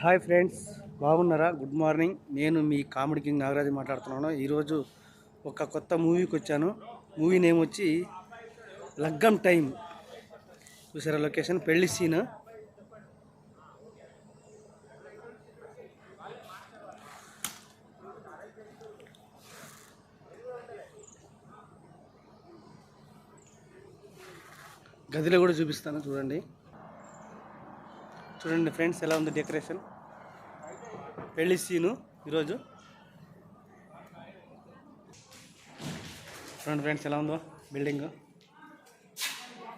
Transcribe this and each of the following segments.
Hi friends, బాగున్నారా? Good morning. నేను మీ comedy king Nagaraju మాట్లాడుతున్నాను. ఈరోజు ఒక కొత్త మూవీకి వచ్చాను. మూవీ నేమ్ వచ్చి లగ్గం టైం. చూసారా లొకేషన్? పెళ్లి సీన్. గదిలో కూడా చూపిస్తాను, చూడండి ఫ్రెండ్స్, ఎలా ఉంది డెకరేషన్. పెళ్లి సీను ఈరోజు. చూడండి ఫ్రెండ్స్, ఎలా ఉందో బిల్డింగ్.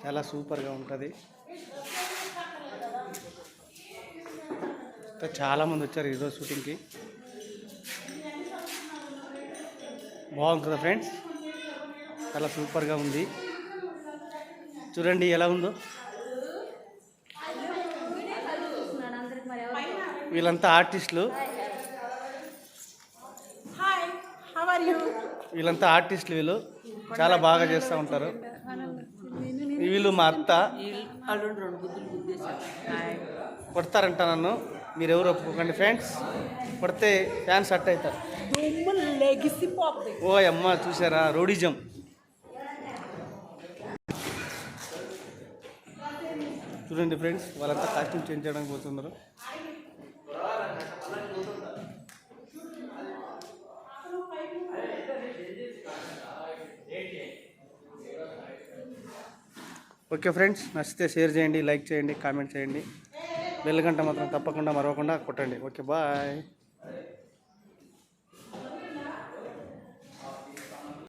చాలా సూపర్గా ఉంటుంది. చాలామంది వచ్చారు ఈరోజు షూటింగ్కి. బాగుంటుందా ఫ్రెండ్స్? చాలా సూపర్గా ఉంది. చూడండి ఎలా ఉందో. వీళ్ళంతా ఆర్టిస్టులు. వీళ్ళు చాలా బాగా చేస్తూ ఉంటారు. వీళ్ళు మా అత్త. కొడతారంట నన్ను, మీరెవరు ఒప్పుకోకండి ఫ్రెండ్స్. కొడితే ఫ్యాన్స్ అట్ అవుతారు. ఓ అమ్మ, చూసారా రౌడిజం. చూడండి ఫ్రెండ్స్, వాళ్ళంతా కాస్ట్యూమ్ చేంజ్ చేయడానికి పోతున్నారు. ఓకే ఫ్రెండ్స్, నచ్చితే షేర్ చేయండి, లైక్ చేయండి, కామెంట్ చేయండి. బెల్ గంట మాత్రం తప్పకుండా మరవకుండా కొట్టండి. Okay, bye.